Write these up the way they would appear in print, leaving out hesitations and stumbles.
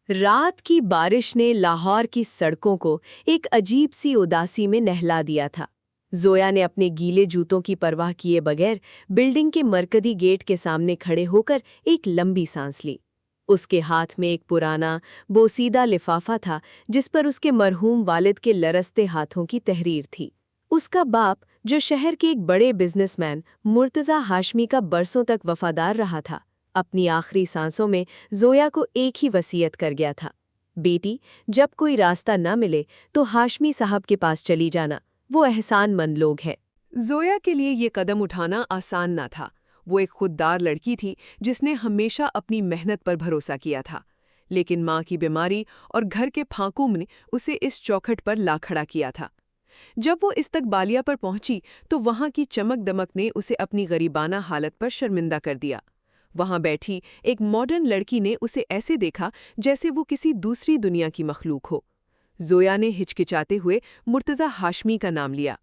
رات کی بارش نے لاہور کی سڑکوں کو ایک عجیب سی اداسی میں نہلا دیا تھا۔ زویا نے اپنے گیلے جوتوں کی پرواہ کیے بغیر بلڈنگ کے مرکزی گیٹ کے سامنے کھڑے ہو کر ایک لمبی سانس لی۔ اس کے ہاتھ میں ایک پرانا، بوسیدہ لفافہ تھا جس پر اس کے مرحوم والد کے لرزتے ہاتھوں کی تحریر تھی۔ اس کا باپ، جو شہر کے ایک بڑے بزنس مین مرتضی ہاشمی کا برسوں تک وفادار رہا تھا، اپنی آخری سانسوں میں زویا کو ایک ہی وصیت کر گیا تھا: بیٹی، جب کوئی راستہ نہ ملے تو ہاشمی صاحب کے پاس چلی جانا، وہ احسان مند لوگ ہیں۔ زویا کے لیے یہ قدم اٹھانا آسان نہ تھا۔ وہ ایک خوددار لڑکی تھی جس نے ہمیشہ اپنی محنت پر بھروسہ کیا تھا، لیکن ماں کی بیماری اور گھر کے پھانکوں نے اسے اس چوکھٹ پر لا کھڑا کیا تھا۔ جب وہ استقبالیہ پر پہنچی تو وہاں کی چمک دمک نے اسے اپنی غریبانہ حالت پر شرمندہ کر دیا۔ وہاں بیٹھی ایک ماڈرن لڑکی نے اسے ایسے دیکھا جیسے وہ کسی دوسری دنیا کی مخلوق ہو۔ زویا نے ہچکچاتے ہوئے مرتضی ہاشمی کا نام لیا۔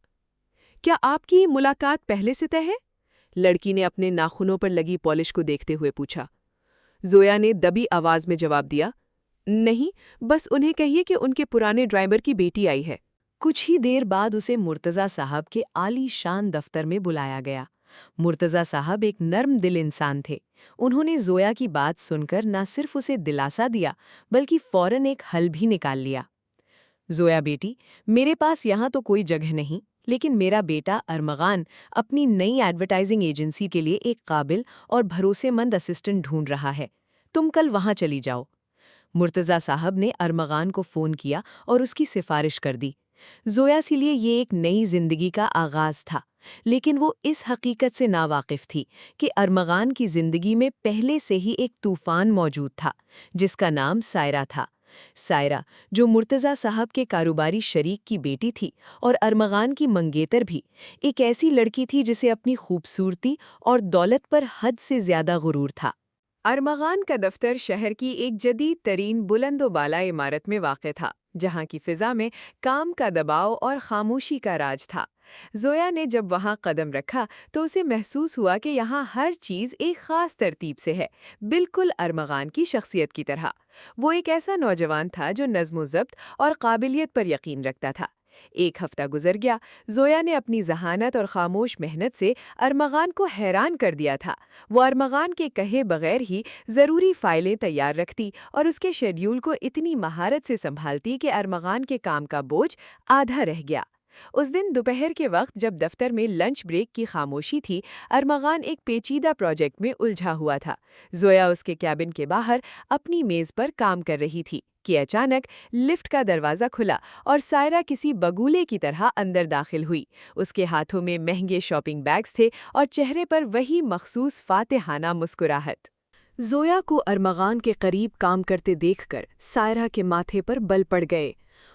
کیا آپ کی ملاقات پہلے سے طے ہے؟ لڑکی نے اپنے ناخنوں پر لگی پالش کو دیکھتے ہوئے پوچھا۔ زویا نے دبی آواز میں جواب دیا، نہیں، بس انہیں کہیے کہ ان کے پرانے ڈرائیور کی بیٹی آئی ہے۔ کچھ ہی دیر بعد اسے مرتضی صاحب کے عالی شان دفتر میں بلایا گیا۔ مرتضی صاحب ایک نرم دل انسان تھے۔ انہوں نے زویا کی بات سن کر نہ صرف اسے دلاسا دیا بلکہ فوراً ایک حل بھی نکال لیا۔ زویا بیٹی، میرے پاس یہاں تو کوئی جگہ نہیں، لیکن میرا بیٹا ارمغان اپنی نئی ایڈورٹائزنگ ایجنسی کے لیے ایک قابل اور بھروسے مند اسسٹنٹ ڈھونڈ رہا ہے۔ تم کل وہاں چلی جاؤ۔ مرتضی صاحب نے ارمغان کو فون کیا اور اس کی سفارش کر دی۔ زویا کے لیے یہ ایک نئی زندگی کا آغاز تھا، لیکن وہ اس حقیقت سے ناواقف تھی کہ ارمغان کی زندگی میں پہلے سے ہی ایک طوفان موجود تھا جس کا نام سائرہ تھا۔ سائرہ، جو مرتضی صاحب کے کاروباری شریک کی بیٹی تھی اور ارمغان کی منگیتر بھی، ایک ایسی لڑکی تھی جسے اپنی خوبصورتی اور دولت پر حد سے زیادہ غرور تھا۔ ارمغان کا دفتر شہر کی ایک جدید ترین بلند و بالا عمارت میں واقع تھا، جہاں کی فضا میں کام کا دباؤ اور خاموشی کا راج تھا۔ زویا نے جب وہاں قدم رکھا تو اسے محسوس ہوا کہ یہاں ہر چیز ایک خاص ترتیب سے ہے، بالکل ارمغان کی شخصیت کی طرح۔ وہ ایک ایسا نوجوان تھا جو نظم و ضبط اور قابلیت پر یقین رکھتا تھا۔ ایک ہفتہ گزر گیا، زویا نے اپنی ذہانت اور خاموش محنت سے ارمغان کو حیران کر دیا تھا۔ وہ ارمغان کے کہے بغیر ہی ضروری فائلیں تیار رکھتی اور اس کے شیڈیول کو اتنی مہارت سے سنبھالتی کہ ارمغان کے کام کا بوجھ آدھا رہ گیا۔ اس دن دوپہر کے وقت جب دفتر میں لنچ بریک کی خاموشی تھی، ارمغان ایک پیچیدہ پروجیکٹ میں الجھا ہوا تھا۔ زویا اس کے کیبن کے باہر اپنی میز پر کام کر رہی تھی کہ اچانک لفٹ کا دروازہ کھلا اور سائرہ کسی بگولے کی طرح اندر داخل ہوئی۔ اس کے ہاتھوں میں مہنگے شاپنگ بیگز تھے اور چہرے پر وہی مخصوص فاتحانہ مسکراہٹ۔ زویا کو ارمغان کے قریب کام کرتے دیکھ کر سائرہ کے ماتھے پر بل پڑ گئے۔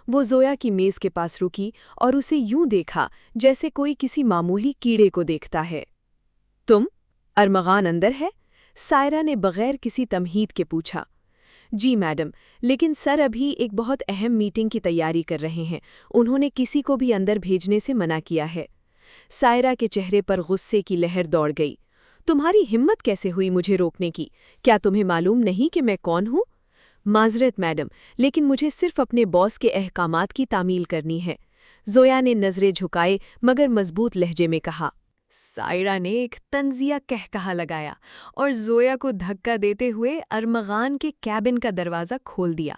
وہ زویا کی میز کے پاس رکی اور اسے یوں دیکھا جیسے کوئی کسی معمولی کیڑے کو دیکھتا ہے۔ تم؟ ارمغان اندر ہے؟ سائرہ نے بغیر کسی تمہید کے پوچھا۔ جی میڈم، لیکن سر ابھی ایک بہت اہم میٹنگ کی تیاری کر رہے ہیں، انہوں نے کسی کو بھی اندر بھیجنے سے منع کیا ہے۔ سائرہ کے چہرے پر غصے کی لہر دوڑ گئی۔ تمہاری ہمت کیسے ہوئی مجھے روکنے کی؟ کیا تمہیں معلوم نہیں کہ میں کون ہوں؟ معذرت میڈم، لیکن مجھے صرف اپنے باس کے احکامات کی تعمیل کرنی ہے، زویا نے نظریں جھکائے مگر مضبوط لہجے میں کہا۔ سائرہ نے ایک طنزیہ کہا لگایا اور زویا کو دھکا دیتے ہوئے ارمغان کے کیبن کا دروازہ کھول دیا۔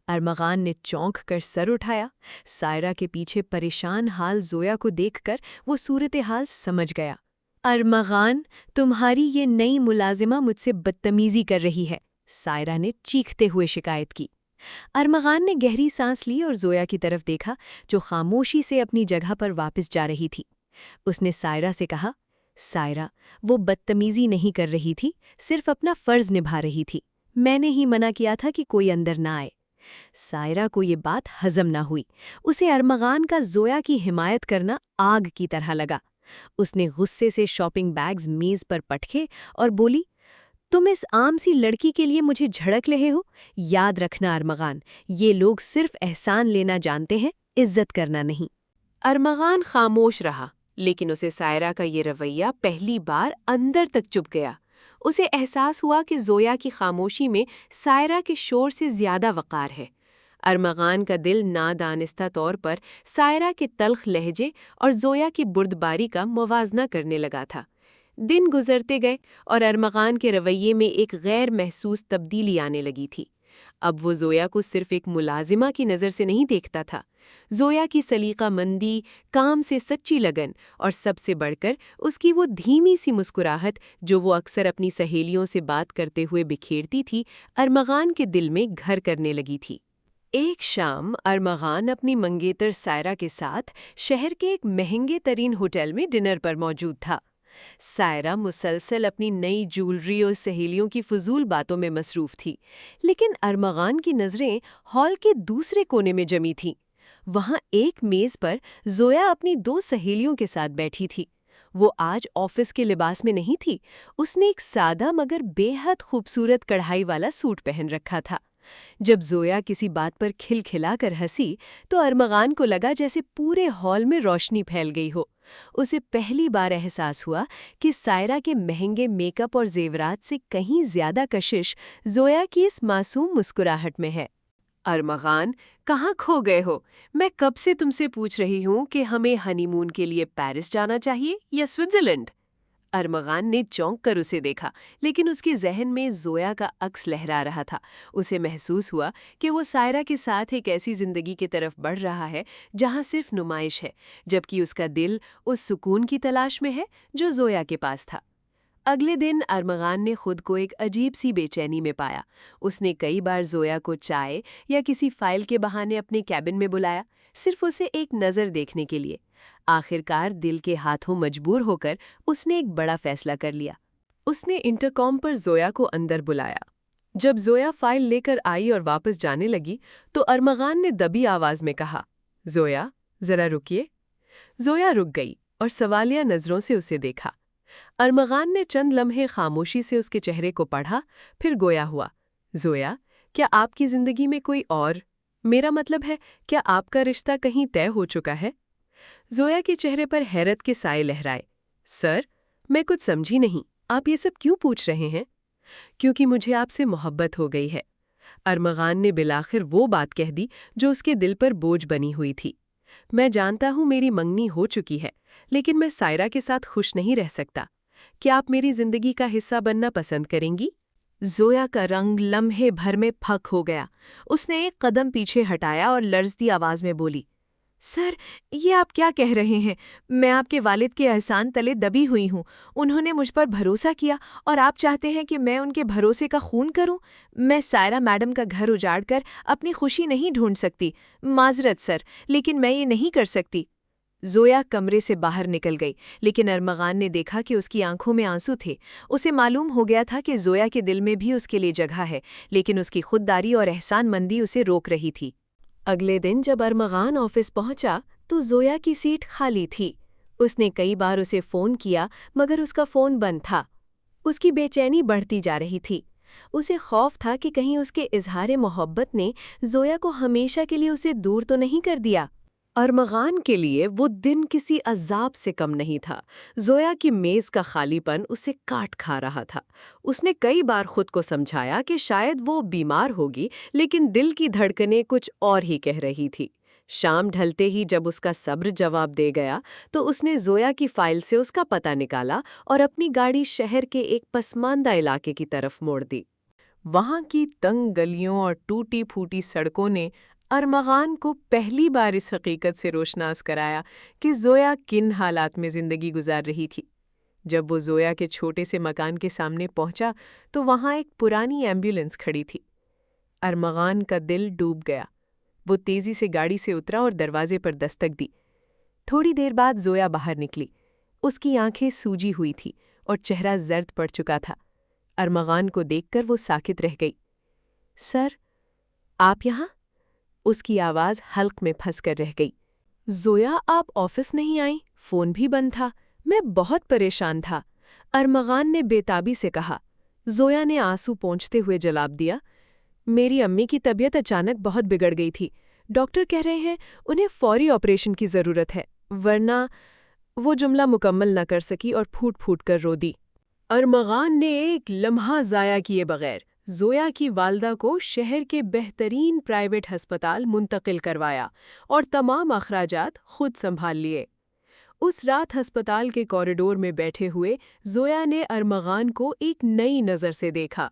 ارمغان نے چونک کر سر اٹھایا۔ سائرہ کے پیچھے پریشان حال زویا کو دیکھ کر وہ صورتحال سمجھ گیا۔ ارمغان، تمہاری یہ نئی ملازمہ مجھ سے بدتمیزی کر رہی ہے، سائرہ نے چیختے ہوئے شکایت کی۔ ارمغان نے گہری سانس لی اور زویا کی طرف دیکھا جو خاموشی سے اپنی جگہ پر واپس جا رہی تھی۔ اس نے سائرہ سے کہا، سائرہ، وہ بدتمیزی نہیں کر رہی تھی، صرف اپنا فرض نبھا رہی تھی، میں نے ہی منع کیا تھا کہ کوئی اندر نہ آئے۔ سائرہ کو یہ بات ہضم نہ ہوئی، اسے ارمغان کا زویا کی حمایت کرنا آگ کی طرح لگا۔ اس نے غصے سے شاپنگ بیگز میز پر پٹکے اور بولی، تم اس عام سی لڑکی کے لیے مجھے جھڑک رہے ہو؟ یاد رکھنا ارمغان، یہ لوگ صرف احسان لینا جانتے ہیں، عزت کرنا نہیں۔ ارمغان خاموش رہا، لیکن اسے سائرہ کا یہ رویہ پہلی بار اندر تک چبھ گیا۔ اسے احساس ہوا کہ زویا کی خاموشی میں سائرہ کے شور سے زیادہ وقار ہے۔ ارمغان کا دل نادانستہ طور پر سائرہ کے تلخ لہجے اور زویا کی بردباری کا موازنہ کرنے لگا تھا۔ دن گزرتے گئے اور ارمغان کے رویے میں ایک غیر محسوس تبدیلی آنے لگی تھی۔ اب وہ زویا کو صرف ایک ملازمہ کی نظر سے نہیں دیکھتا تھا۔ زویا کی سلیقہ مندی، کام سے سچی لگن اور سب سے بڑھ کر اس کی وہ دھیمی سی مسکراہٹ جو وہ اکثر اپنی سہیلیوں سے بات کرتے ہوئے بکھیرتی تھی، ارمغان کے دل میں گھر کرنے لگی تھی۔ ایک شام ارمغان اپنی منگیتر سائرہ کے ساتھ شہر کے ایک مہنگے ترین ہوٹل میں ڈنر پر موجود تھا۔ سائرہ مسلسل اپنی نئی جولری اور سہیلیوں کی فضول باتوں میں مصروف تھی، لیکن ارمغان کی نظریں ہال کے دوسرے کونے میں جمی تھیں۔ وہاں ایک میز پر زویا اپنی 2 سہیلیوں کے ساتھ بیٹھی تھی۔ وہ آج آفس کے لباس میں نہیں تھی۔ اس نے ایک سادہ مگر بے حد خوبصورت کڑھائی والا سوٹ پہن رکھا تھا۔ جب زویا کسی بات پر کھلکھلا کر ہنسی تو ارمغان کو لگا جیسے پورے ہال میں روشنی پھیل گئی ہو۔ اسے پہلی بار احساس ہوا کہ سائرہ کے مہنگے میک اپ اور زیورات سے کہیں زیادہ کشش زویا کی اس معصوم مسکراہٹ میں ہے۔ ارمغان، کہاں کھو گئے ہو؟ میں کب سے تم سے پوچھ رہی ہوں کہ ہمیں ہنی مون کے لیے پیرس جانا چاہیے یا سوئٹزرلینڈ؟ ارمغان نے چونک کر اسے دیکھا، لیکن اس کے ذہن میں زویا کا عکس لہرا رہا تھا۔ اسے محسوس ہوا کہ وہ سائرہ کے ساتھ ایک ایسی زندگی کی طرف بڑھ رہا ہے جہاں صرف نمائش ہے، جبکہ اس کا دل اس سکون کی تلاش میں ہے جو زویا کے پاس تھا۔ اگلے دن ارمغان نے خود کو ایک عجیب سی بے چینی میں پایا۔ اس نے کئی بار زویا کو چائے یا کسی فائل کے بہانے اپنے کیبن میں بلایا، صرف اسے ایک نظر دیکھنے کے لیے۔ آخر کار دل کے ہاتھوں مجبور ہو کر اس نے ایک بڑا فیصلہ کر لیا۔ اس نے انٹرکام پر زویا کو اندر بلایا۔ جب زویا فائل لے کر آئی اور واپس جانے لگی تو ارمغان نے دبی آواز میں کہا، زویا، ذرا رکیے۔ زویا رک گئی اور سوالیہ نظروں سے اسے دیکھا۔ ارمغان نے چند لمحے خاموشی سے اس کے چہرے کو پڑھا، پھر گویا ہوا، زویا، کیا آپ کی زندگی میں کوئی اور؟ میرا مطلب ہے، کیا آپ کا رشتہ کہیں طے ہو چکا ہے؟ زویا کے چہرے پر حیرت کے سائے لہرائے۔ سر، میں کچھ سمجھی نہیں، آپ یہ سب کیوں پوچھ رہے ہیں؟ کیونکہ مجھے آپ سے محبت ہو گئی ہے۔ ارمغان نے بالآخر وہ بات کہہ دی جو اس کے دل پر بوجھ بنی ہوئی تھی۔ میں جانتا ہوں میری منگنی ہو چکی ہے، لیکن میں سائرہ کے ساتھ خوش نہیں رہ سکتا۔ کیا آپ میری زندگی کا حصہ بننا پسند کریں گی؟ زویا کا رنگ لمحے بھر میں پھک ہو گیا۔ اس نے ایک قدم پیچھے ہٹایا اور لرزتی آواز میں بولی، سر، یہ آپ کیا کہہ رہے ہیں؟ میں آپ کے والد کے احسان تلے دبی ہوئی ہوں۔ انہوں نے مجھ پر بھروسہ کیا اور آپ چاہتے ہیں کہ میں ان کے بھروسے کا خون کروں؟ میں سائرہ میڈم کا گھر اجاڑ کر اپنی خوشی نہیں ڈھونڈ سکتی۔ معذرت سر، لیکن میں یہ نہیں کر سکتی۔ زویا کمرے سے باہر نکل گئی، لیکن ارمغان نے دیکھا کہ اس کی آنکھوں میں آنسو تھے۔ اسے معلوم ہو گیا تھا کہ زویا کے دل میں بھی اس کے لیے جگہ ہے، لیکن اس کی خودداری اور احسان مندی اسے روک رہی تھی۔ اگلے دن جب ارمغان آفس پہنچا تو زویا کی سیٹ خالی تھی۔ اس نے کئی بار اسے فون کیا مگر اس کا فون بند تھا۔ اس کی بے چینی بڑھتی جا رہی تھی۔ اسے خوف تھا کہ کہیں اس کے اظہار محبت نے زویا کو ہمیشہ کے لیے اسے دور تو نہیں کر دیا۔ ارمغان کے لیے وہ دن کسی عذاب سے کم نہیں تھا۔ زویا کی میز کا خالی پن اسے کاٹ کھا رہا تھا۔ اس نے کئی بار خود کو سمجھایا کہ شاید وہ بیمار ہوگی، لیکن دل کی دھڑکنیں کچھ اور ہی کہہ رہی تھی۔ شام ڈھلتے ہی جب اس کا صبر جواب دے گیا تو اس نے زویا کی فائل سے اس کا پتہ نکالا اور اپنی گاڑی شہر کے ایک پسماندہ علاقے کی طرف موڑ دی۔ وہاں کی تنگ گلیوں اور ٹوٹی پھوٹی سڑکوں نے ارمغان کو پہلی بار اس حقیقت سے روشناس کرایا کہ زویا کن حالات میں زندگی گزار رہی تھی۔ جب وہ زویا کے چھوٹے سے مکان کے سامنے پہنچا تو وہاں ایک پرانی ایمبولینس کھڑی تھی۔ ارمغان کا دل ڈوب گیا۔ وہ تیزی سے گاڑی سے اترا اور دروازے پر دستک دی۔ تھوڑی دیر بعد زویا باہر نکلی۔ اس کی آنکھیں سوجی ہوئی تھی اور چہرہ زرد پڑ چکا تھا۔ ارمغان کو دیکھ کر وہ ساکت رہ گئی۔ سر، آپ یہاں؟ اس کی آواز حلق میں پھنس کر رہ گئی۔ زویا، آپ آفس نہیں آئیں؟ فون بھی بند تھا۔ میں بہت پریشان تھا، ارمغان نے بے تابی سے کہا۔ زویا نے آنسو پونچھتے ہوئے جواب دیا، میری امی کی طبیعت اچانک بہت بگڑ گئی تھی۔ ڈاکٹر کہہ رہے ہیں انہیں فوری آپریشن کی ضرورت ہے، ورنہ… وہ جملہ مکمل نہ کر سکی اور پھوٹ پھوٹ کر رو دی۔ ارمغان نے ایک لمحہ ضائع کیے بغیر زویا کی والدہ کو شہر کے بہترین پرائیویٹ ہسپتال منتقل کروایا اور تمام اخراجات خود سنبھال لیے۔ اس رات ہسپتال کے کوریڈور میں بیٹھے ہوئے زویا نے ارمغان کو ایک نئی نظر سے دیکھا۔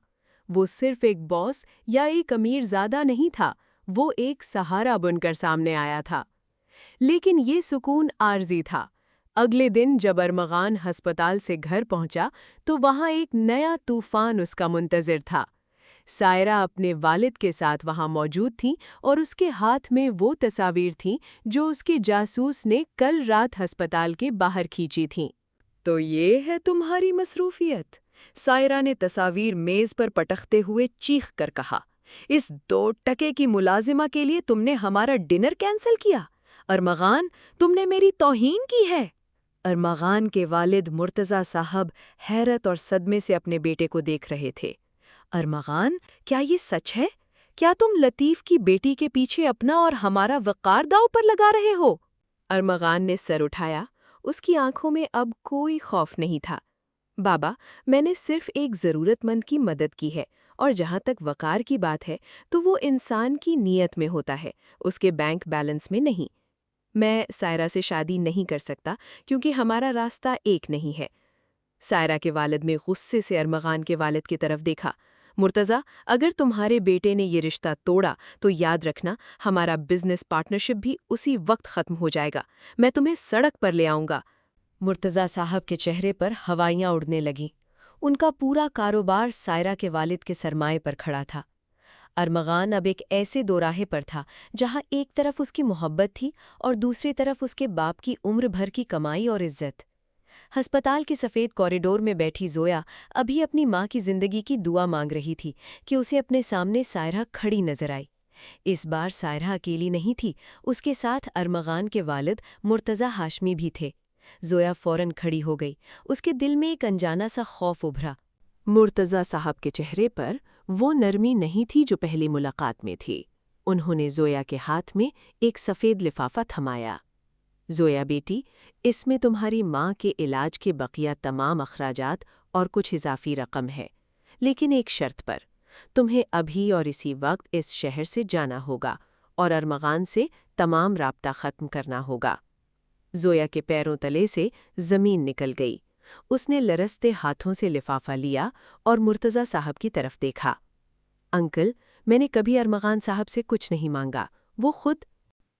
وہ صرف ایک باس یا ایک امیر زادہ نہیں تھا، وہ ایک سہارا بن کر سامنے آیا تھا۔ لیکن یہ سکون عارضی تھا۔ اگلے دن جب ارمغان ہسپتال سے گھر پہنچا تو وہاں ایک نیا طوفان اس کا منتظر تھا۔ سائرہ اپنے والد کے ساتھ وہاں موجود تھی اور اس کے ہاتھ میں وہ تصاویر تھیں جو اس کے جاسوس نے کل رات ہسپتال کے باہر کھینچی تھیں۔ تو یہ ہے تمہاری مصروفیت، سائرہ نے تصاویر میز پر پٹکتے ہوئے چیخ کر کہا۔ اس 2 ٹکے کی ملازمہ کے لیے تم نے ہمارا ڈنر کینسل کیا؟ ارمغان، تم نے میری توہین کی ہے۔ ارمغان کے والد مرتضیٰ صاحب حیرت اور صدمے سے اپنے بیٹے کو دیکھ رہے تھے۔ ارمغان، کیا یہ سچ ہے؟ کیا تم لطیف کی بیٹی کے پیچھے اپنا اور ہمارا وقار داؤ پر لگا رہے ہو؟ ارمغان نے سر اٹھایا۔ اس کی آنکھوں میں اب کوئی خوف نہیں تھا۔ بابا، میں نے صرف ایک ضرورت مند کی مدد کی ہے، اور جہاں تک وقار کی بات ہے تو وہ انسان کی نیت میں ہوتا ہے، اس کے بینک بیلنس میں نہیں۔ میں سائرہ سے شادی نہیں کر سکتا کیونکہ ہمارا راستہ ایک نہیں ہے۔ سائرہ کے والد نے غصے سے ارمغان کے والد کی طرف دیکھا۔ مرتضیٰ، اگر تمہارے بیٹے نے یہ رشتہ توڑا تو یاد رکھنا ہمارا بزنس پارٹنرشپ بھی اسی وقت ختم ہو جائے گا۔ میں تمہیں سڑک پر لے آؤں گا۔ مرتضیٰ صاحب کے چہرے پر ہوائیاں اڑنے لگیں۔ ان کا پورا کاروبار سائرہ کے والد کے سرمائے پر کھڑا تھا۔ ارمغان اب ایک ایسے دوراہے پر تھا جہاں ایک طرف اس کی محبت تھی اور دوسری طرف اس کے باپ کی عمر بھر کی کمائی اور عزت۔ ہسپتال کے سفید کوریڈور میں بیٹھی زویا ابھی اپنی ماں کی زندگی کی دعا مانگ رہی تھی کہ اسے اپنے سامنے سائرہ کھڑی نظر آئی۔ اس بار سائرہ اکیلی نہیں تھی، اس کے ساتھ ارمغان کے والد مرتضیٰ ہاشمی بھی تھے۔ زویا فوراً کھڑی ہو گئی، اس کے دل میں ایک انجانا سا خوف ابھرا۔ مرتضیٰ صاحب کے چہرے پر وہ نرمی نہیں تھی جو پہلی ملاقات میں تھی۔ انہوں نے زویا کے ہاتھ میں ایک سفید لفافہ تھمایا۔ زویا بیٹی، اس میں تمہاری ماں کے علاج کے بقیہ تمام اخراجات اور کچھ اضافی رقم ہے، لیکن ایک شرط پر۔ تمہیں ابھی اور اسی وقت اس شہر سے جانا ہوگا اور ارمغان سے تمام رابطہ ختم کرنا ہوگا۔ زویا کے پیروں تلے سے زمین نکل گئی۔ اس نے لرزتے ہاتھوں سے لفافہ لیا اور مرتضیٰ صاحب کی طرف دیکھا۔ انکل، میں نے کبھی ارمغان صاحب سے کچھ نہیں مانگا، وہ خود۔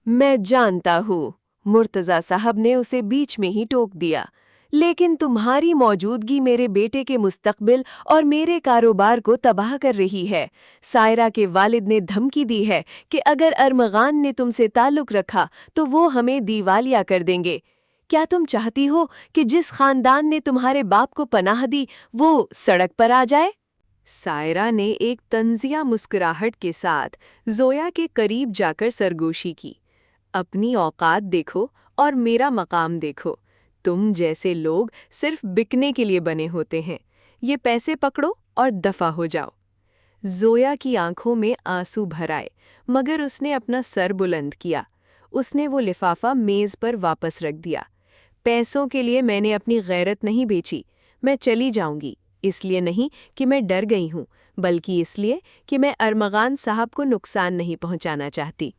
میں جانتا ہوں، مرتضیٰ صاحب نے اسے بیچ میں ہی ٹوک دیا، لیکن تمہاری موجودگی میرے بیٹے کے مستقبل اور میرے کاروبار کو تباہ کر رہی ہے۔ سائرہ کے والد نے دھمکی دی ہے کہ اگر ارمغان نے تم سے تعلق رکھا تو وہ ہمیں دیوالیہ کر دیں گے۔ کیا تم چاہتی ہو کہ جس خاندان نے تمہارے باپ کو پناہ دی وہ سڑک پر آ جائے؟ سائرہ نے ایک طنزیہ مسکراہٹ کے ساتھ زویا کے قریب جا کر سرگوشی کی۔ اپنی اوقات دیکھو اور میرا مقام دیکھو۔ تم جیسے لوگ صرف بکنے کے لیے بنے ہوتے ہیں۔ یہ پیسے پکڑو اور دفع ہو جاؤ۔ زویا کی آنکھوں میں آنسو بھر آئے، مگر اس نے اپنا سر بلند کیا۔ اس نے وہ لفافہ میز پر واپس رکھ دیا۔ پیسوں کے لیے میں نے اپنی غیرت نہیں بیچی۔ میں چلی جاؤں گی، اس لیے نہیں کہ میں ڈر گئی ہوں، بلکہ اس لیے کہ میں ارمغان صاحب کو نقصان نہیں پہنچانا چاہتی۔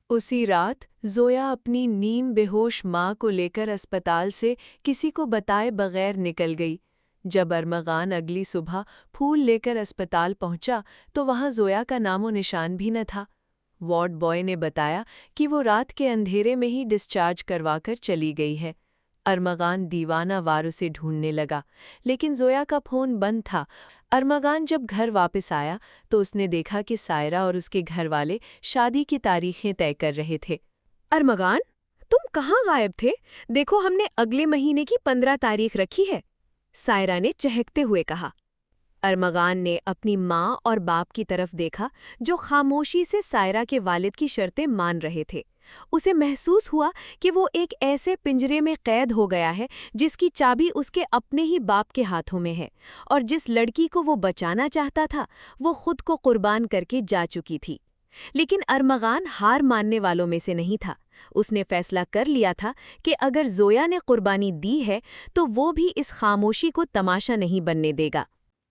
اسی رات زویا اپنی نیم بے ہوش ماں کو لے کر اسپتال سے کسی کو بتائے بغیر نکل گئی۔ جب ارمغان اگلی صبح پھول لے کر اسپتال پہنچا تو وہاں زویا کا نام و نشان بھی نہ تھا۔ وارڈ بوائے نے بتایا کہ وہ رات کے اندھیرے میں ہی ڈسچارج کروا کر چلی گئی ہے۔ ارمغان دیوانہ وار اسے ڈھونڈنے لگا، لیکن زویا کا فون بند تھا۔ ارمغان جب گھر واپس آیا تو اس نے دیکھا کہ سائرہ اور اس کے گھر والے شادی کی تاریخیں طے کر رہے تھے۔ ارمغان، تم کہاں غائب تھے؟ دیکھو، ہم نے اگلے مہینے کی 15 تاریخ رکھی ہے، سائرہ نے چہکتے ہوئے کہا۔ ارمغان نے اپنی ماں اور باپ کی طرف دیکھا جو خاموشی سے سائرہ کے والد کی شرطیں مان رہے تھے۔ اسے محسوس ہوا کہ وہ ایک ایسے پنجرے میں قید ہو گیا ہے جس کی چابی اس کے اپنے ہی باپ کے ہاتھوں میں ہے، اور جس لڑکی کو وہ بچانا چاہتا تھا وہ خود کو قربان کر کے جا چکی تھی۔ لیکن ارمغان ہار ماننے والوں میں سے نہیں تھا۔ اس نے فیصلہ کر لیا تھا کہ اگر زویا نے قربانی دی ہے تو وہ بھی اس خاموشی کو تماشا نہیں بننے دے گا۔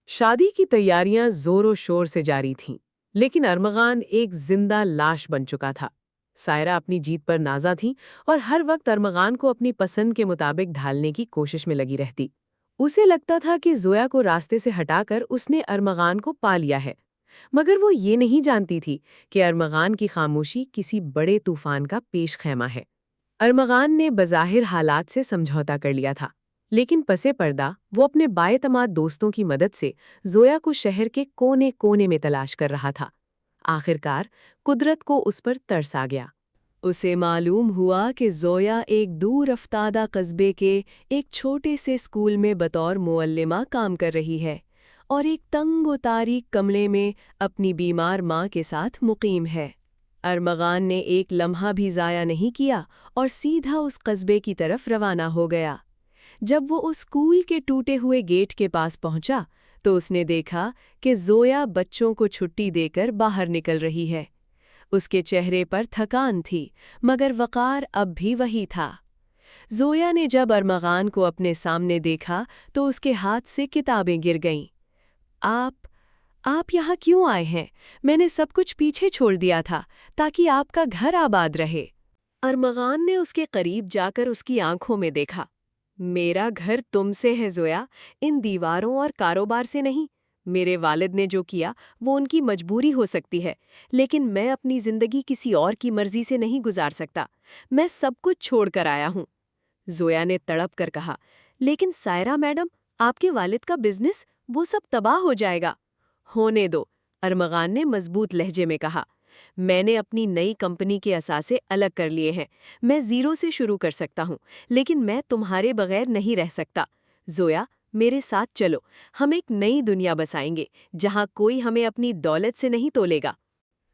شادی کی تیاریاں زور و شور سے جاری تھیں، لیکن ارمغان ایک زندہ لاش بن چکا تھا۔ سائرہ اپنی جیت پر نازا تھی اور ہر وقت ارمغان کو اپنی پسند کے مطابق ڈھالنے کی کوشش میں لگی رہتی۔ اسے لگتا تھا کہ زویا کو راستے سے ہٹا کر اس نے ارمغان کو پا لیا ہے، مگر وہ یہ نہیں جانتی تھی کہ ارمغان کی خاموشی کسی بڑے طوفان کا پیش خیمہ ہے۔ ارمغان نے بظاہر حالات سے سمجھوتا کر لیا تھا، لیکن پسے پردہ وہ اپنے بااعتماد دوستوں کی مدد سے زویا کو شہر کے کونے کونے میں تلاش کر رہا تھا۔ آخرکار قدرت کو اس پر ترس آ گیا۔ اسے معلوم ہوا کہ زویا ایک دور افتادہ قصبے کے ایک چھوٹے سے اسکول میں بطور معلمہ کام کر رہی ہے اور ایک تنگ و تاریک کمرے میں اپنی بیمار ماں کے ساتھ مقیم ہے۔ ارمغان نے ایک لمحہ بھی ضائع نہیں کیا اور سیدھا اس قصبے کی طرف روانہ ہو گیا۔ جب وہ اس اسکول کے ٹوٹے ہوئے گیٹ کے پاس پہنچا تو اس نے دیکھا کہ زویا بچوں کو چھٹی دے کر باہر نکل رہی ہے۔ اس کے چہرے پر تھکان تھی، مگر وقار اب بھی وہی تھا۔ زویا نے جب ارمغان کو اپنے سامنے دیکھا تو اس کے ہاتھ سے کتابیں گر گئیں۔ آپ یہاں کیوں آئے ہیں؟ میں نے سب کچھ پیچھے چھوڑ دیا تھا تاکہ آپ کا گھر آباد رہے۔ ارمغان نے اس کے قریب جا کر اس کی آنکھوں میں دیکھا۔ میرا گھر تم سے ہے زویا، ان دیواروں اور کاروبار سے نہیں۔ میرے والد نے جو کیا وہ ان کی مجبوری ہو سکتی ہے، لیکن میں اپنی زندگی کسی اور کی مرضی سے نہیں گزار سکتا۔ میں سب کچھ چھوڑ کر آیا ہوں۔ زویا نے تڑپ کر کہا، لیکن سائرہ میڈم، آپ کے والد کا بزنس، وہ سب تباہ ہو جائے گا۔ ہونے دو، ارمغان نے مضبوط لہجے میں کہا۔ میں نے اپنی نئی کمپنی کے اثاثے الگ کر لیے ہیں، میں زیرو سے شروع کر سکتا ہوں، لیکن میں تمہارے بغیر نہیں رہ سکتا۔ زویا، میرے ساتھ چلو، ہم ایک نئی دنیا بسائیں گے جہاں کوئی ہمیں اپنی دولت سے نہیں تولے گا۔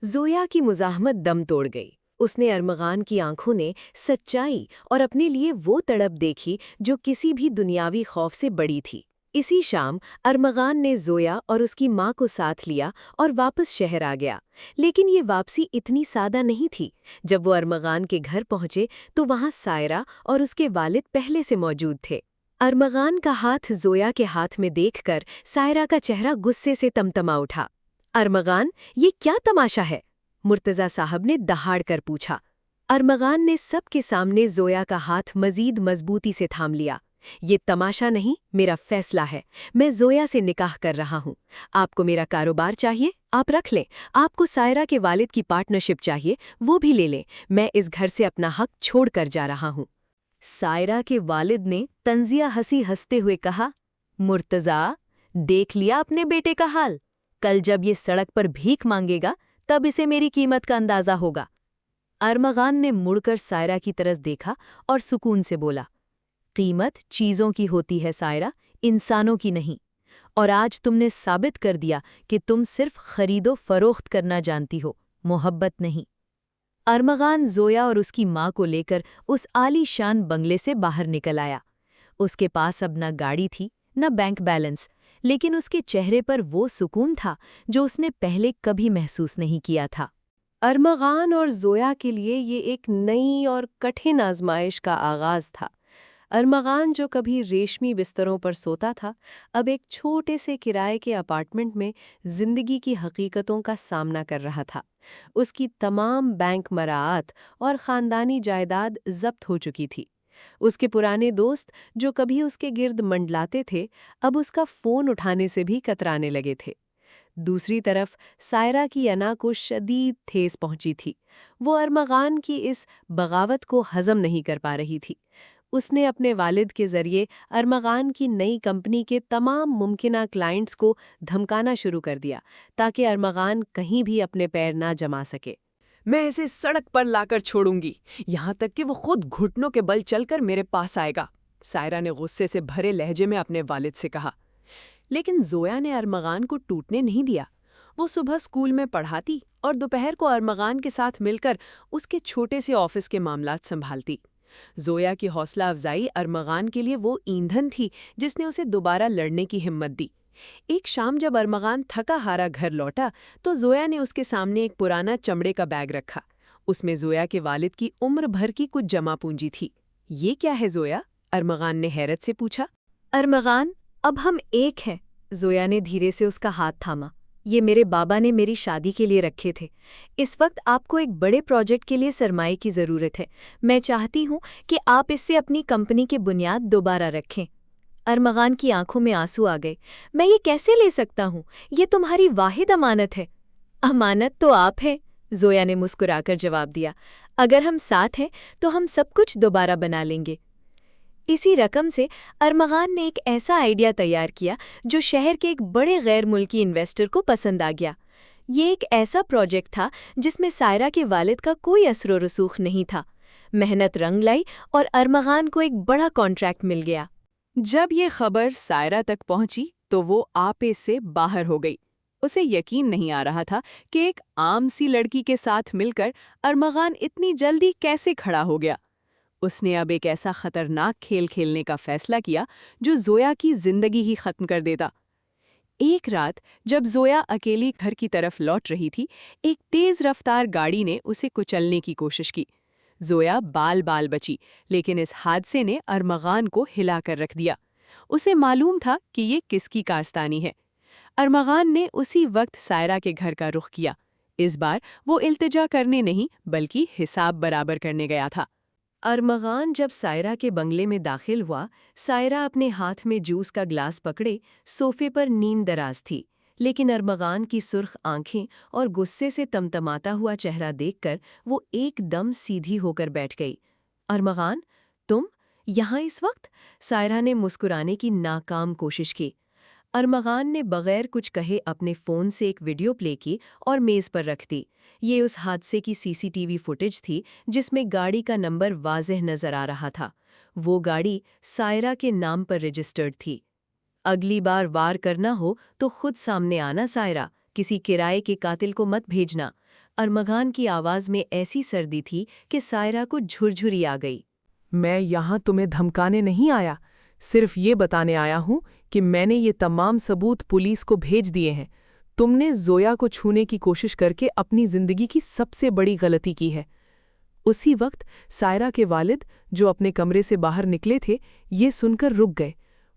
زویا کی مزاحمت دم توڑ گئی۔ اس نے ارمغان کی آنکھوں نے سچائی اور اپنے لیے وہ تڑپ دیکھی جو کسی بھی دنیاوی خوف سے بڑی تھی۔ اسی شام ارمغان نے زویا اور اس کی ماں کو ساتھ لیا اور واپس شہر آ گیا، لیکن یہ واپسی اتنی سادہ نہیں تھی۔ جب وہ ارمغان کے گھر پہنچے تو وہاں سائرہ اور اس کے والد پہلے سے موجود تھے۔ ارمغان کا ہاتھ زویا کے ہاتھ میں دیکھ کر سائرہ کا چہرہ غصے سے تمتما اٹھا۔ ارمغان، یہ کیا تماشا ہے؟ مرتضی صاحب نے دہاڑ کر پوچھا۔ ارمغان نے سب کے سامنے زویا کا ہاتھ مزید مضبوطی سے تھام لیا۔ یہ تماشا نہیں، میرا فیصلہ ہے۔ میں زویا سے نکاح کر رہا ہوں۔ آپ کو میرا کاروبار چاہیے، آپ رکھ لیں۔ آپ کو سائرہ کے والد کی پارٹنرشپ چاہیے، وہ بھی لے لیں۔ میں اس گھر سے اپنا حق چھوڑ کر جا رہا ہوں۔ سائرہ کے والد نے طنزیہ ہنستے ہوئے کہا، مرتضی، دیکھ لیا اپنے بیٹے کا حال؟ کل جب یہ سڑک پر بھیک مانگے گا تب اسے میری قیمت کا اندازہ ہوگا۔ ارمغان نے مڑ کر سائرہ کی طرف دیکھا اور سکون سے بولا، قیمت چیزوں کی ہوتی ہے سائرہ، انسانوں کی نہیں، اور آج تم نے ثابت کر دیا کہ تم صرف خرید و فروخت کرنا جانتی ہو، محبت نہیں۔ ارمغان زویا اور اس کی ماں کو لے کر اس عالی شان بنگلے سے باہر نکل آیا۔ اس کے پاس اب نہ گاڑی تھی نہ بینک بیلنس، لیکن اس کے چہرے پر وہ سکون تھا جو اس نے پہلے کبھی محسوس نہیں کیا تھا۔ ارمغان اور زویا کے لیے یہ ایک نئی اور کٹھن آزمائش کا آغاز تھا۔ ارمغان جو کبھی ریشمی بستروں پر سوتا تھا، اب ایک چھوٹے سے کرائے کے اپارٹمنٹ میں زندگی کی حقیقتوں کا سامنا کر رہا تھا۔ اس کی تمام بینک مراعات اور خاندانی جائیداد ضبط ہو چکی تھی۔ اس کے پرانے دوست جو کبھی اس کے گرد منڈلاتے تھے، اب اس کا فون اٹھانے سے بھی کترانے لگے تھے۔ دوسری طرف سائرہ کی انا کو شدید ٹھیس پہنچی تھی۔ وہ ارمغان کی اس بغاوت کو ہضم نہیں کر پا رہی تھی۔ اس نے اپنے والد کے ذریعے ارمغان کی نئی کمپنی کے تمام ممکنہ کلائنٹس کو دھمکانا شروع کر دیا تاکہ ارمغان کہیں بھی اپنے پیر نہ جما سکے۔ میں اسے سڑک پر لا کر چھوڑوں گی، یہاں تک کہ وہ خود گھٹنوں کے بل چل کر میرے پاس آئے گا، سائرہ نے غصے سے بھرے لہجے میں اپنے والد سے کہا۔ لیکن زویا نے ارمغان کو ٹوٹنے نہیں دیا۔ وہ صبح اسکول میں پڑھاتی اور دوپہر کو ارمغان کے ساتھ مل کر اس کے چھوٹے سے آفس کے معاملات سنبھالتی۔ زویا کی حوصلہ افزائی ارمغان کے لیے وہ ایندھن تھی جس نے اسے دوبارہ لڑنے کی ہمت دی۔ ایک شام جب ارمغان تھکا ہارا گھر لوٹا تو زویا نے اس کے سامنے ایک پرانا چمڑے کا بیگ رکھا۔ اس میں زویا کے والد کی عمر بھر کی کچھ جمع پونجی تھی۔ یہ کیا ہے زویا؟ ارمغان نے حیرت سے پوچھا۔ ارمغان، اب ہم ایک ہیں، زویا نے دھیرے سے اس کا ہاتھ تھاما۔ یہ میرے بابا نے میری شادی کے لیے رکھے تھے۔ اس وقت آپ کو ایک بڑے پروجیکٹ کے لیے سرمائے کی ضرورت ہے۔ میں چاہتی ہوں کہ آپ اس سے اپنی کمپنی کی بنیاد دوبارہ رکھیں۔ ارمغان کی آنکھوں میں آنسو آ گئے۔ میں یہ کیسے لے سکتا ہوں؟ یہ تمہاری واحد امانت ہے۔ امانت تو آپ ہیں، زویا نے مسکرا کر جواب دیا۔ اگر ہم ساتھ ہیں تو ہم سب کچھ دوبارہ بنا لیں گے۔ اسی رقم سے ارمغان نے ایک ایسا آئیڈیا تیار کیا جو شہر کے ایک بڑے غیر ملکی انویسٹر کو پسند آ گیا۔ یہ ایک ایسا پروجیکٹ تھا جس میں سائرہ کے والد کا کوئی اثر و رسوخ نہیں تھا۔ محنت رنگ لائی اور ارمغان کو ایک بڑا کانٹریکٹ مل گیا۔ جب یہ خبر سائرہ تک پہنچی تو وہ آپے سے باہر ہو گئی۔ اسے یقین نہیں آ رہا تھا کہ ایک عام سی لڑکی کے ساتھ مل کر ارمغان اتنی جلدی کیسے کھڑا ہو گیا۔ اس نے اب ایک ایسا خطرناک کھیل کھیلنے کا فیصلہ کیا جو زویا کی زندگی ہی ختم کر دیتا۔ ایک رات جب زویا اکیلی گھر کی طرف لوٹ رہی تھی، ایک تیز رفتار گاڑی نے اسے کچلنے کی کوشش کی۔ زویا بال بال بچی، لیکن اس حادثے نے ارمغان کو ہلا کر رکھ دیا۔ اسے معلوم تھا کہ یہ کس کی کارستانی ہے۔ ارمغان نے اسی وقت سائرہ کے گھر کا رخ کیا۔ اس بار وہ التجا کرنے نہیں بلکہ حساب برابر کرنے گیا تھا۔ ارمغان جب سائرہ کے بنگلے میں داخل ہوا، سائرہ اپنے ہاتھ میں جوس کا گلاس پکڑے صوفے پر نیم دراز تھی، لیکن ارمغان کی سرخ آنکھیں اور غصے سے تمتماتا ہوا چہرہ دیکھ کر وہ ایک دم سیدھی ہو کر بیٹھ گئی۔ ارمغان، تم یہاں اس وقت؟ سائرہ نے مسکرانے کی ناکام کوشش کی۔ ارمغان نے بغیر کچھ کہے اپنے فون سے ایک ویڈیو پلے کی اور میز پر رکھ دی۔ یہ اس حادثے کی CCTV فوٹیج تھی جس میں گاڑی کا نمبر واضح نظر آ رہا تھا۔ وہ گاڑی سائرہ کے نام پر رجسٹرڈ تھی۔ اگلی بار وار کرنا ہو تو خود سامنے آنا سائرہ، کسی کرائے کے قاتل کو مت بھیجنا۔ ارمغان کی آواز میں ایسی سردی تھی کہ سائرہ کو جھرجھری آ گئی۔ میں یہاں تمہیں دھمکانے نہیں آیا، صرف یہ بتانے آیا ہوں کہ میں نے یہ تمام ثبوت پولیس کو بھیج دیے ہیں۔ تم نے زویا کو چھونے کی کوشش کر کے اپنی زندگی کی سب سے بڑی غلطی کی ہے۔ اسی وقت سائرہ کے والد جو اپنے کمرے سے باہر نکلے تھے یہ سن کر رک گئے۔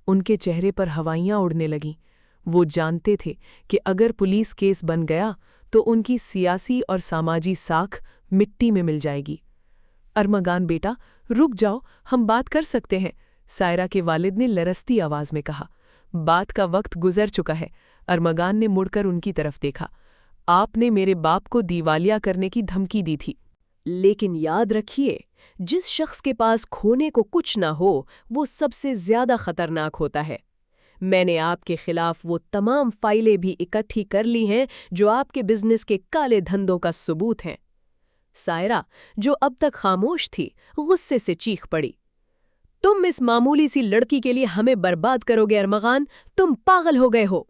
ان کے چہرے پر ہوائیاں اڑنے لگیں۔ وہ جانتے تھے کہ اگر پولیس کیس بن گیا تو ان کی سیاسی اور سماجی ساکھ مٹی میں مل جائے گی۔ ارمغان بیٹا، رک جاؤ، ہم بات کر سکتے ہیں، سائرہ کے والد نے لرزتی آواز میں کہا۔ بات کا وقت گزر چکا ہے۔ ارمغان نے مڑ کر ان کی طرف دیکھا۔ آپ نے میرے باپ کو دیوالیہ کرنے کی دھمکی دی تھی۔ لیکن یاد رکھیے، جس شخص کے پاس کھونے کو کچھ نہ ہو وہ سب سے زیادہ خطرناک ہوتا ہے۔ میں نے آپ کے خلاف وہ تمام فائلیں بھی اکٹھی کر لی ہیں جو آپ کے بزنس کے کالے دھندوں کا ثبوت ہیں۔ سائرہ، جو اب تک خاموش تھی، غصے سے چیخ پڑی۔ تم اس معمولی سی لڑکی کے لیے ہمیں برباد کرو گے ارمغان، تم پاگل ہو گئے ہو۔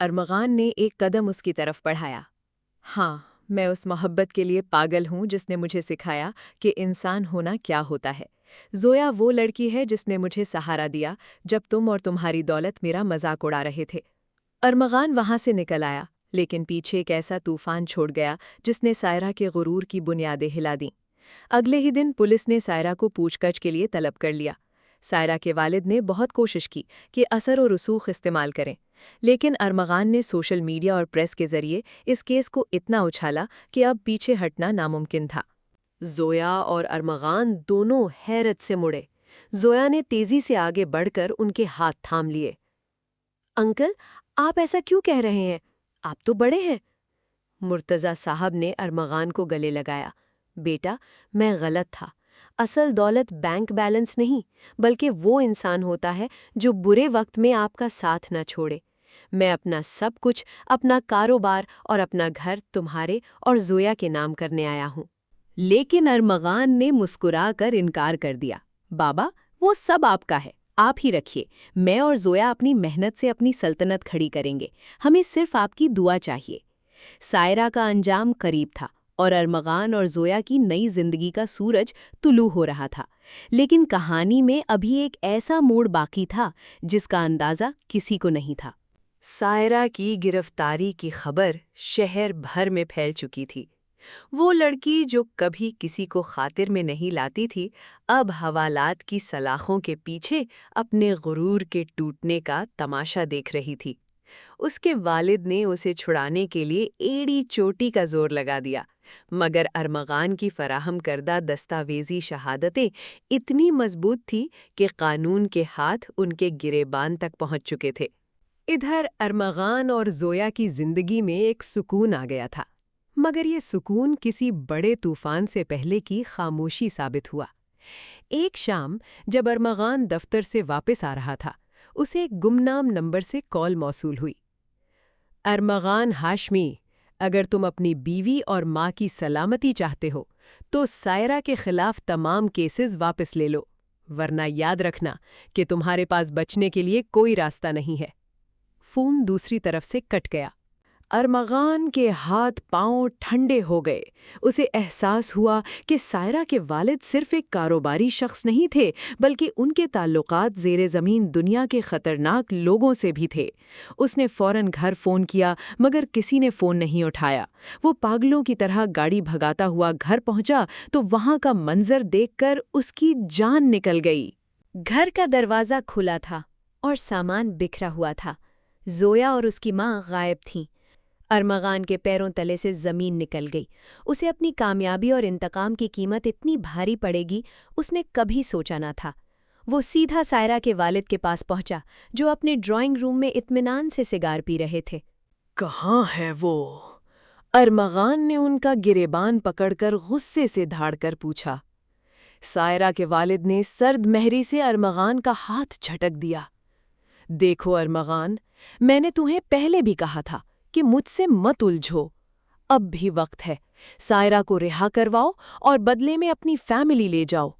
ارمغان نے ایک قدم اس کی طرف بڑھایا۔ ہاں، میں اس محبت کے لیے پاگل ہوں جس نے مجھے سکھایا کہ انسان ہونا کیا ہوتا ہے۔ زویا وہ لڑکی ہے جس نے مجھے سہارا دیا جب تم اور تمہاری دولت میرا مذاق اڑا رہے تھے۔ ارمغان وہاں سے نکل آیا، لیکن پیچھے ایک ایسا طوفان چھوڑ گیا جس نے سائرہ کے غرور کی بنیادیں ہلا دیں۔ اگلے ہی دن پولیس نے سائرہ کو پوچھ گچھ کے لیے طلب کر لیا۔ سائرہ کے والد نے بہت کوشش کی کہ اثر و رسوخ استعمال کریں، لیکن ارمغان نے سوشل میڈیا اور پریس کے ذریعے اس کیس کو اتنا اچھالا کہ اب پیچھے ہٹنا ناممکن تھا۔ زویا اور ارمغان دونوں حیرت سے مڑے۔ زویا نے تیزی سے آگے بڑھ کر ان کے ہاتھ تھام لیے۔ انکل، آپ ایسا کیوں کہہ رہے ہیں؟ آپ تو بڑے ہیں۔ مرتضی صاحب نے ارمغان کو گلے لگایا۔ بیٹا، میں غلط تھا۔ اصل دولت بینک بیلنس نہیں، بلکہ وہ انسان ہوتا ہے جو برے وقت میں آپ کا ساتھ نہ چھوڑے۔ میں اپنا سب کچھ، اپنا کاروبار اور اپنا گھر تمہارے اور زویا کے نام کرنے آیا ہوں۔ لیکن ارمغان نے مسکرا کر انکار کر دیا۔ بابا، وہ سب آپ کا ہے، آپ ہی رکھیے۔ میں اور زویا اپنی محنت سے اپنی سلطنت کھڑی کریں گے، ہمیں صرف آپ کی دعا چاہیے۔ سائرہ کا انجام قریب تھا اور ارمغان اور زویا کی نئی زندگی کا سورج طلوع ہو رہا تھا، لیکن کہانی میں ابھی ایک ایسا موڑ باقی تھا جس کا اندازہ کسی کو نہیں تھا۔ سائرہ کی گرفتاری کی خبر شہر بھر میں پھیل چکی تھی۔ وہ لڑکی جو کبھی کسی کو خاطر میں نہیں لاتی تھی، اب حوالات کی سلاخوں کے پیچھے اپنے غرور کے ٹوٹنے کا تماشا دیکھ رہی تھی۔ اس کے والد نے اسے چھڑانے کے لیے ایڑی چوٹی کا زور لگا دیا، مگر ارمغان کی فراہم کردہ دستاویزی شہادتیں اتنی مضبوط تھی کہ قانون کے ہاتھ ان کے گریبان تک پہنچ چکے تھے۔ ادھر ارمغان اور زویا کی زندگی میں ایک سکون آ گیا تھا، مگر یہ سکون کسی بڑے طوفان سے پہلے کی خاموشی ثابت ہوا۔ ایک شام جب ارمغان دفتر سے واپس آ رہا تھا، اسے ایک گمنام نمبر سے کال موصول ہوئی۔ ارمغان ہاشمی، اگر تم اپنی بیوی اور ماں کی سلامتی چاہتے ہو تو سائرہ کے خلاف تمام کیسز واپس لے لو، ورنہ یاد رکھنا کہ تمہارے پاس بچنے کے لیے کوئی راستہ نہیں ہے۔ فون دوسری طرف سے کٹ گیا۔ ارمغان کے ہاتھ پاؤں ٹھنڈے ہو گئے۔ اسے احساس ہوا کہ سائرہ کے والد صرف ایک کاروباری شخص نہیں تھے، بلکہ ان کے تعلقات زیر زمین دنیا کے خطرناک لوگوں سے بھی تھے۔ اس نے فوراً گھر فون کیا، مگر کسی نے فون نہیں اٹھایا۔ وہ پاگلوں کی طرح گاڑی بھگاتا ہوا گھر پہنچا تو وہاں کا منظر دیکھ کر اس کی جان نکل گئی۔ گھر کا دروازہ کھلا تھا اور سامان بکھرا ہوا تھا۔ زویا اور اس کی ماں غائب تھیں۔ ارمغان کے پیروں تلے سے زمین نکل گئی۔ اسے اپنی کامیابی اور انتقام کی قیمت اتنی بھاری پڑے گی، اس نے کبھی سوچا نہ تھا۔ وہ سیدھا سائرہ کے والد کے پاس پہنچا، جو اپنے ڈرائنگ روم میں اطمینان سے سگار پی رہے تھے۔ کہاں ہے وہ؟ ارمغان نے ان کا گریبان پکڑ کر غصے سے دھاڑ کر پوچھا۔ سائرہ کے والد نے سرد مہری سے ارمغان کا ہاتھ جھٹک دیا۔ دیکھو ارمغان، میں نے تمہیں پہلے بھی کہا تھا کہ مجھ سے مت الجھو۔ اب بھی وقت ہے، سائرہ کو رہا کرواؤ اور بدلے میں اپنی فیملی لے جاؤ،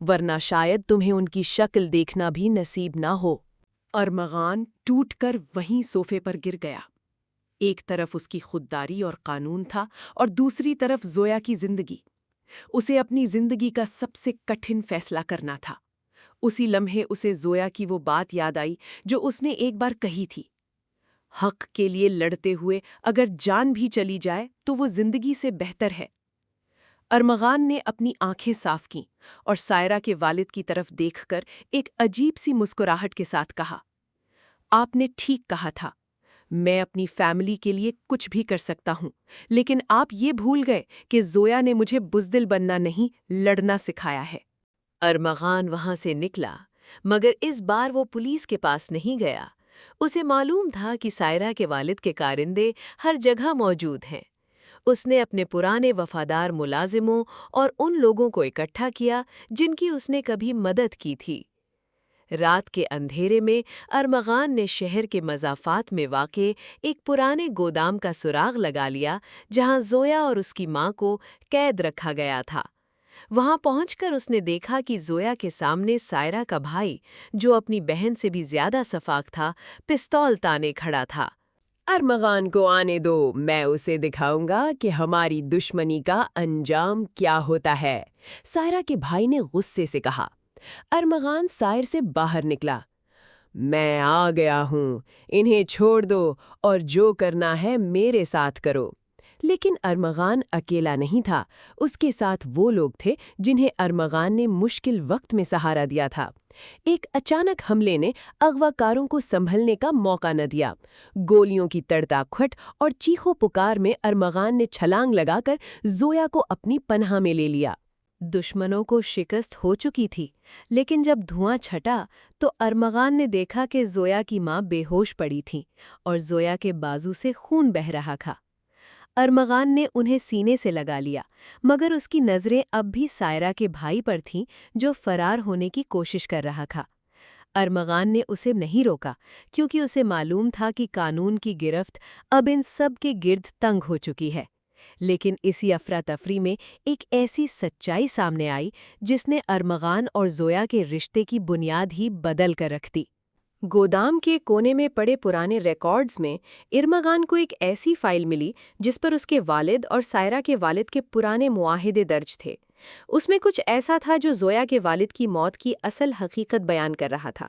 ورنہ شاید تمہیں ان کی شکل دیکھنا بھی نصیب نہ ہو۔ ارمغان ٹوٹ کر وہیں صوفے پر گر گیا۔ ایک طرف اس کی خودداری اور قانون تھا اور دوسری طرف زویا کی زندگی۔ اسے اپنی زندگی کا سب سے کٹھن فیصلہ کرنا تھا۔ اسی لمحے اسے زویا کی وہ بات یاد آئی جو اس نے ایک بار کہی تھی، حق کے لیے لڑتے ہوئے اگر جان بھی چلی جائے تو وہ زندگی سے بہتر ہے۔ ارمغان نے اپنی آنکھیں صاف کیں اور سائرہ کے والد کی طرف دیکھ کر ایک عجیب سی مسکراہٹ کے ساتھ کہا، آپ نے ٹھیک کہا تھا، میں اپنی فیملی کے لیے کچھ بھی کر سکتا ہوں، لیکن آپ یہ بھول گئے کہ زویا نے مجھے بزدل بننا نہیں، لڑنا سکھایا ہے۔ ارمغان وہاں سے نکلا، مگر اس بار وہ پولیس کے پاس نہیں گیا۔ اسے معلوم تھا کہ سائرہ کے والد کے کارندے ہر جگہ موجود ہیں۔ اس نے اپنے پرانے وفادار ملازموں اور ان لوگوں کو اکٹھا کیا جن کی اس نے کبھی مدد کی تھی۔ رات کے اندھیرے میں ارمغان نے شہر کے مضافات میں واقع ایک پرانے گودام کا سراغ لگا لیا جہاں زویا اور اس کی ماں کو قید رکھا گیا تھا۔ وہاں پہنچ کر اس نے دیکھا کہ زویا کے سامنے سائرہ کا بھائی، جو اپنی بہن سے بھی زیادہ سفاک تھا، پستول تانے کھڑا تھا۔ ارمغان کو آنے دو، میں اسے دکھاؤں گا کہ ہماری دشمنی کا انجام کیا ہوتا ہے، سائرہ کے بھائی نے غصے سے کہا۔ ارمغان سائر سے باہر نکلا۔ میں آ گیا ہوں، انہیں چھوڑ دو اور جو کرنا ہے میرے ساتھ کرو۔ لیکن ارمغان اکیلا نہیں تھا، اس کے ساتھ وہ لوگ تھے جنہیں ارمغان نے مشکل وقت میں سہارا دیا تھا۔ ایک اچانک حملے نے اغوا کاروں کو سنبھلنے کا موقع نہ دیا۔ گولیوں کی تڑتا کھٹ اور چیخو پکار میں ارمغان نے چھلانگ لگا کر زویا کو اپنی پناہ میں لے لیا۔ دشمنوں کو شکست ہو چکی تھی، لیکن جب دھواں چھٹا تو ارمغان نے دیکھا کہ زویا کی ماں بے ہوش پڑی تھی اور زویا کے بازو سے خون بہہ رہا تھا۔ ارمغان نے انہیں سینے سے لگا لیا، مگر اس کی نظریں اب بھی سائرہ کے بھائی پر تھیں جو فرار ہونے کی کوشش کر رہا تھا۔ ارمغان نے اسے نہیں روکا کیونکہ اسے معلوم تھا کہ قانون کی گرفت اب ان سب کے گرد تنگ ہو چکی ہے۔ لیکن اسی افراتفری میں ایک ایسی سچائی سامنے آئی جس نے ارمغان اور زویا کے رشتے کی بنیاد ہی بدل کر رکھ دی۔ گودام کے کونے میں پڑے پرانے ریکارڈز میں ارمغان کو ایک ایسی فائل ملی جس پر اس کے والد اور سائرہ کے والد کے پرانے معاہدے درج تھے۔ اس میں کچھ ایسا تھا جو زویا کے والد کی موت کی اصل حقیقت بیان کر رہا تھا۔